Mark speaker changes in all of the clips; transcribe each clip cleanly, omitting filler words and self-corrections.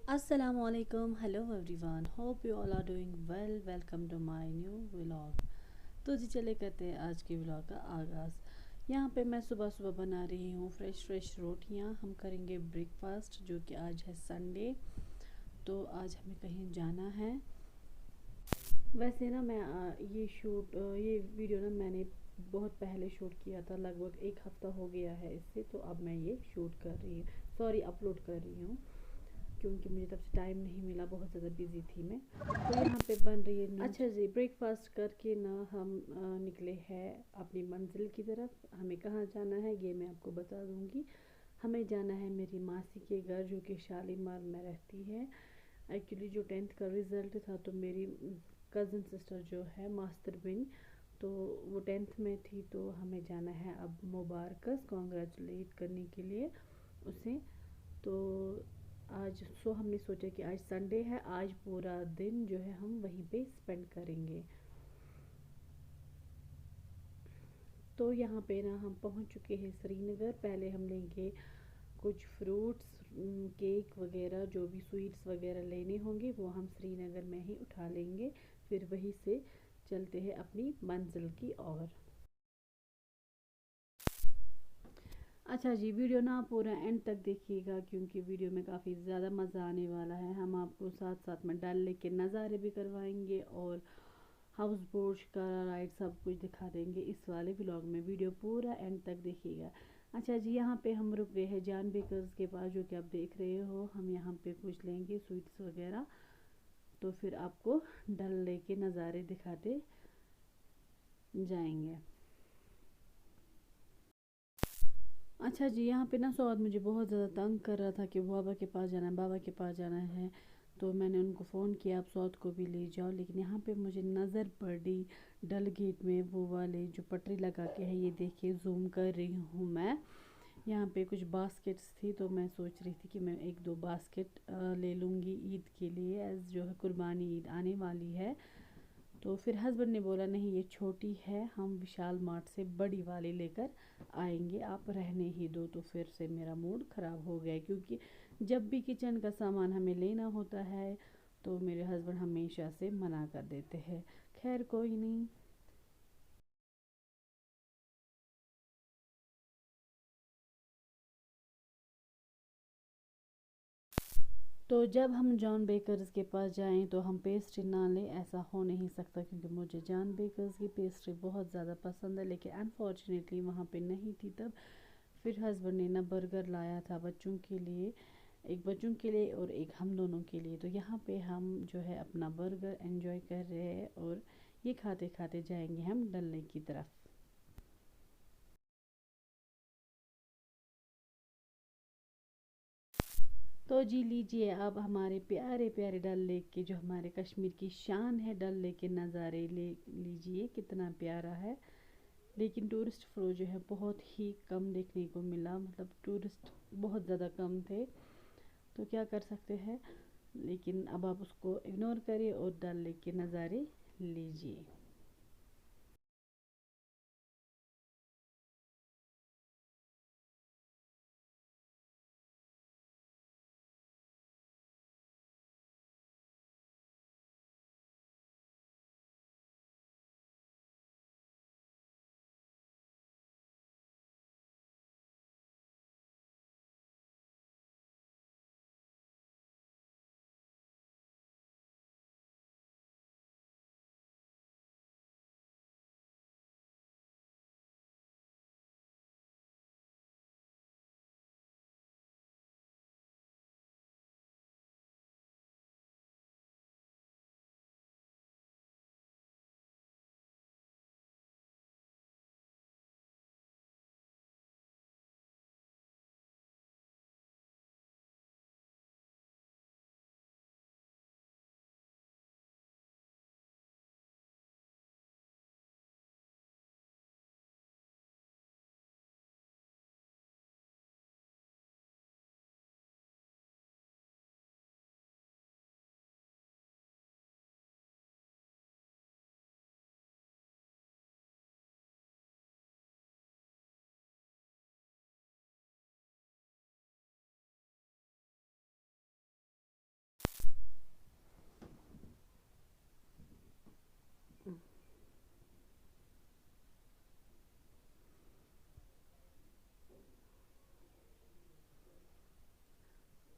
Speaker 1: Assalamualaikum, hello everyone, hope you all are doing well. Welcome to my new vlog। तो जी चले करते हैं आज के व्लॉग का आगाज़। यहाँ पे मैं सुबह सुबह बना रही हूँ फ्रेश रोटियाँ। हम करेंगे ब्रेकफास्ट, जो कि आज है संडे, तो आज हमें कहीं जाना है। वैसे ना मैं ये वीडियो ना मैंने बहुत पहले शूट किया था, लगभग एक हफ़्ता हो गया है इससे। तो अब मैं ये शूट कर रही हूँ, सॉरी अपलोड कर रही हूँ, क्योंकि मुझे तब से टाइम नहीं मिला, बहुत ज़्यादा बिजी थी मैं। तो यहाँ पे बन रही है अच्छा जी, ब्रेकफास्ट करके ना हम निकले हैं अपनी मंजिल की तरफ। हमें कहाँ जाना है ये मैं आपको बता दूँगी। हमें जाना है मेरी मासी के घर, जो कि शालीमार में रहती है। एक्चुअली जो 10th का रिज़ल्ट था, तो मेरी कज़न सिस्टर जो है मास्टर बिन, तो वो 10th में थी, तो हमें जाना है अब मुबारक कॉन्ग्रेचुलेट करने के लिए उसे। तो आज हमने सोचा कि आज संडे है, आज पूरा दिन जो है हम वहीं पे स्पेंड करेंगे। तो यहाँ पे ना हम पहुँच चुके हैं श्रीनगर। पहले हम लेंगे कुछ फ्रूट्स, केक वगैरह, जो भी स्वीट्स वगैरह लेने होंगे वो हम श्रीनगर में ही उठा लेंगे। फिर वहीं से चलते हैं अपनी मंजिल की ओर। अच्छा जी, वीडियो ना पूरा एंड तक देखिएगा, क्योंकि वीडियो में काफ़ी ज़्यादा मज़ा आने वाला है। हम आपको साथ साथ में डल लेक के नज़ारे भी करवाएंगे और हाउस बोट का राइड सब कुछ दिखा देंगे इस वाले व्लॉग में। वीडियो पूरा एंड तक देखिएगा। अच्छा जी, यहाँ पे हम रुक गए हैं जान बेकर्स के पास, जो कि आप देख रहे हो। हम यहाँ पे कुछ लेंगे स्वीट्स वगैरह, तो फिर आपको डल लेक के नज़ारे दिखाते जाएंगे। अच्छा जी, यहाँ पे ना सौद मुझे बहुत ज़्यादा तंग कर रहा था कि बाबा के पास जाना है, बाबा के पास जाना है। तो मैंने उनको फ़ोन किया, आप सौद को भी ले जाओ। लेकिन यहाँ पे मुझे नज़र पड़ी डल गेट में वो वाले जो पटरी लगा के है, ये देखिए जूम कर रही हूँ मैं। यहाँ पे कुछ बास्केट्स थी, तो मैं सोच रही थी कि मैं एक दो बास्केट ले लूँगी ईद के लिए, एज़ जो है कुर्बानी ईद आने वाली है। तो फिर हस्बैंड ने बोला नहीं ये छोटी है, हम विशाल मार्ट से बड़ी वाली लेकर आएंगे, आप रहने ही दो। तो फिर से मेरा मूड ख़राब हो गया, क्योंकि जब भी किचन का सामान हमें लेना होता है तो मेरे हस्बैंड हमेशा से मना कर देते हैं। खैर कोई नहीं। तो जब हम जॉन बेकर्स के पास जाएं तो हम पेस्ट्री ना लें, ऐसा हो नहीं सकता, क्योंकि मुझे जॉन बेकर्स की पेस्ट्री बहुत ज़्यादा पसंद है। लेकिन अनफॉर्चुनेटली वहाँ पे नहीं थी तब। फिर हस्बैंड ने ना बर्गर लाया था बच्चों के लिए, एक बच्चों के लिए और एक हम दोनों के लिए। तो यहाँ पे हम जो है अपना बर्गर एंजॉय कर रहे हैं, और ये खाते खाते जाएंगे हम डल लेक की तरफ। तो जी लीजिए अब हमारे प्यारे प्यारे डल लेक के, जो हमारे कश्मीर की शान है, डल लेक के नज़ारे ले लीजिए, कितना प्यारा है। लेकिन टूरिस्ट फ्लो जो है बहुत ही कम देखने को मिला, मतलब टूरिस्ट बहुत ज़्यादा कम थे। तो क्या कर सकते हैं, लेकिन अब आप उसको इग्नोर करिए और डल लेक के नज़ारे लीजिए।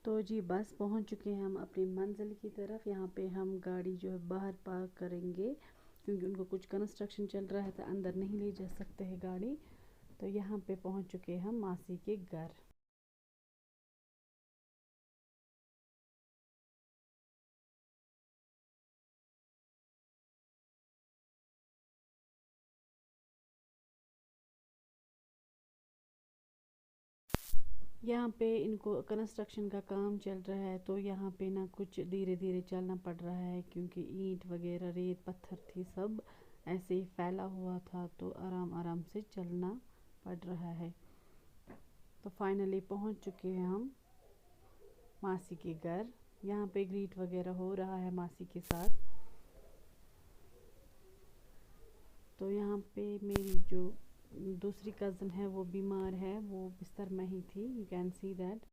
Speaker 1: तो जी बस पहुंच चुके हैं हम अपनी मंजिल की तरफ। यहाँ पे हम गाड़ी जो है बाहर पार्क करेंगे क्योंकि उनको कुछ कंस्ट्रक्शन चल रहा है तो अंदर नहीं ले जा सकते हैं गाड़ी। तो यहाँ पे पहुंच चुके हैं हम मासी के घर। यहाँ पे इनको कंस्ट्रक्शन का काम चल रहा है तो यहाँ पे ना कुछ धीरे धीरे चलना पड़ रहा है क्योंकि ईंट वगैरह रेत पत्थर थी सब ऐसे ही फैला हुआ था तो आराम आराम से चलना पड़ रहा है। तो फाइनली पहुँच चुके हैं हम मासी के घर। यहाँ पे ग्रीट वगैरह हो रहा है मासी के साथ। तो यहाँ पे मेरी जो दूसरी कज़न है वो बीमार है, वो बिस्तर में ही थी, यू कैन सी दैट।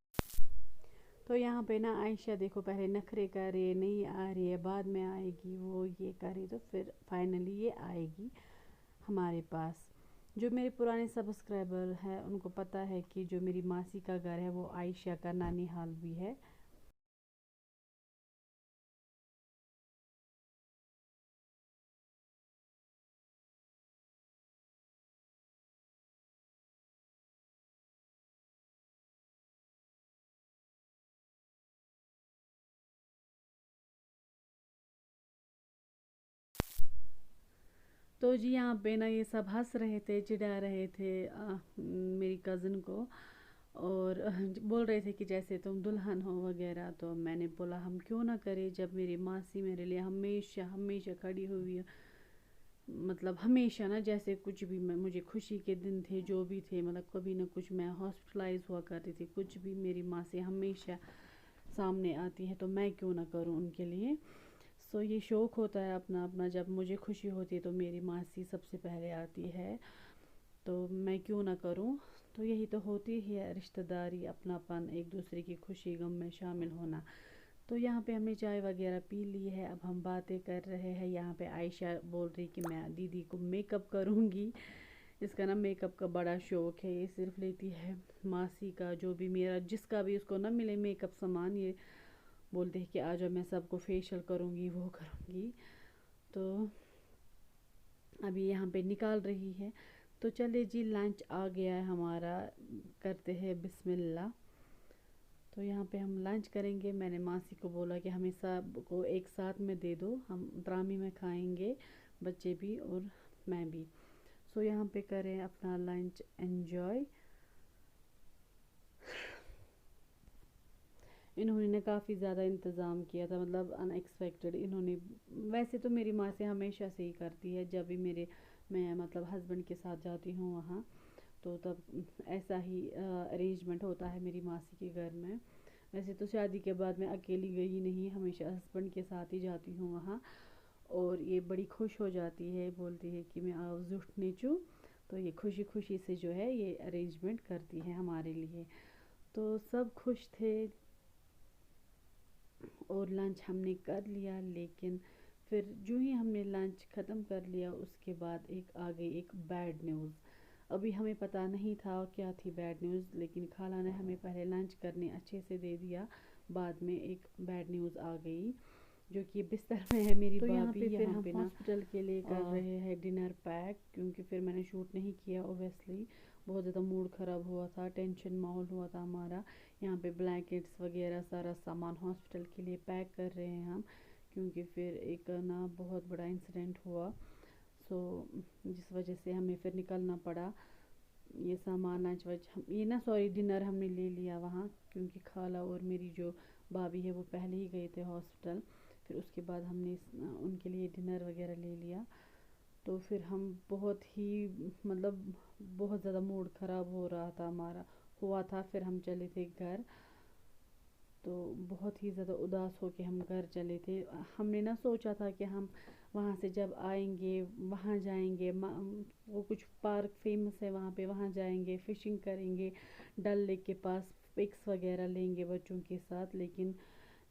Speaker 1: तो यहाँ पे ना आयशा देखो पहले नखरे कर रही है, नहीं आ रही है, बाद में आएगी, वो ये करे तो फिर फाइनली ये आएगी हमारे पास। जो मेरे पुराने सब्सक्राइबर हैं उनको पता है कि जो मेरी मासी का घर है वो आयशा का नानी हाल भी है। तो जी यहाँ पे ना ये सब हंस रहे थे, चिढ़ा रहे थे मेरी कज़न को। और बोल रहे थे कि जैसे तुम दुल्हन हो वगैरह। तो मैंने बोला हम क्यों ना करें जब मेरी मासी मेरे लिए हमेशा हमेशा खड़ी हुई है। मतलब हमेशा ना जैसे कुछ भी मैं मुझे खुशी के दिन थे जो भी थे, मतलब कभी ना कुछ मैं हॉस्पिटलाइज हुआ करती थी, कुछ भी मेरी माँ से हमेशा सामने आती है तो मैं क्यों ना करूँ उनके लिए। सो ये शौक़ होता है अपना अपना, जब मुझे खुशी होती है तो मेरी मासी सबसे पहले आती है तो मैं क्यों ना करूँ। तो यही तो होती है रिश्तेदारी, अपनापन, एक दूसरे की खुशी गम में शामिल होना। तो यहाँ पे हमने चाय वगैरह पी ली है, अब हम बातें कर रहे हैं। यहाँ पे आयशा बोल रही कि मैं दीदी को मेकअप करूँगी। इसका ना मेकअप का बड़ा शौक़ है, ये सिर्फ लेती है मासी का जो भी मेरा जिसका भी उसको ना मिले मेकअप सामान, ये बोलते हैं कि आ जाओ मैं सबको फेशियल करूँगी वो करूँगी। तो अभी यहाँ पे निकाल रही है। तो चले जी लंच आ गया है हमारा, करते हैं बिस्मिल्लाह। तो यहाँ पे हम लंच करेंगे। मैंने मासी को बोला कि हमें सब को एक साथ में दे दो, हम ड्रामे में खाएंगे, बच्चे भी और मैं भी। सो यहाँ पे करें अपना लंच एंजॉय। इन्होंने ना काफ़ी ज़्यादा इंतज़ाम किया था, मतलब अनएक्सपेक्टेड। इन्होंने वैसे तो मेरी माँ से हमेशा से ही करती है, जब भी मैं मतलब हस्बैंड के साथ जाती हूँ वहाँ तो तब ऐसा ही अरेंजमेंट होता है मेरी मासी के घर में। वैसे तो शादी के बाद मैं अकेली गई नहीं, हमेशा हस्बैंड के साथ ही जाती हूँ वहाँ। और ये बड़ी खुश हो जाती है, बोलती है कि मैं आओ जुट नेचू। तो ये खुशी खुशी से जो है ये अरेंजमेंट करती है हमारे लिए। तो सब खुश थे और लंच हमने कर लिया। लेकिन फिर जो ही हमने लंच ख़त्म कर लिया उसके बाद एक आ गई एक बैड न्यूज़। अभी हमें पता नहीं था क्या थी बैड न्यूज़, लेकिन खाला ने हमें पहले लंच करने अच्छे से दे दिया, बाद में एक बैड न्यूज़ आ गई जो कि बिस्तर में है मेरी तो यहाँ पे फिर हम हॉस्पिटल के लिए कर रहे हैं डिनर पैक, क्योंकि फिर मैंने शूट नहीं किया ओबियसली। बहुत ज़्यादा मूड ख़राब हुआ था, टेंशन माहौल हुआ था हमारा। यहाँ पे ब्लैंकेट्स वगैरह सारा सामान हॉस्पिटल के लिए पैक कर रहे हैं हम, क्योंकि फिर एक ना बहुत बड़ा इंसिडेंट हुआ। सो जिस वजह से हमें फिर निकलना पड़ा। ये सामान आज ये ना सॉरी डिनर हमने ले लिया वहाँ, क्योंकि खाला और मेरी जो भाभी है वो पहले ही गए थे हॉस्पिटल। फिर उसके बाद हमने उनके लिए डिनर वगैरह ले लिया। तो फिर हम बहुत ही मतलब बहुत ज़्यादा मूड ख़राब हो रहा था हमारा, हुआ था। फिर हम चले थे घर, तो बहुत ही ज़्यादा उदास हो के हम घर चले थे। हमने ना सोचा था कि हम वहाँ से जब आएंगे वहाँ जाएंगे, वो कुछ पार्क फेमस है वहाँ पे, वहाँ जाएंगे, फ़िशिंग करेंगे, डल लेक के पास पिक्स वगैरह लेंगे बच्चों के साथ। लेकिन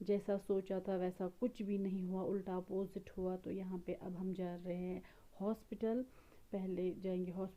Speaker 1: जैसा सोचा था वैसा कुछ भी नहीं हुआ, उल्टा अपोजिट हुआ। तो यहाँ पे अब हम जा रहे हैं हॉस्पिटल, पहले जाएंगे हॉस्पिटल।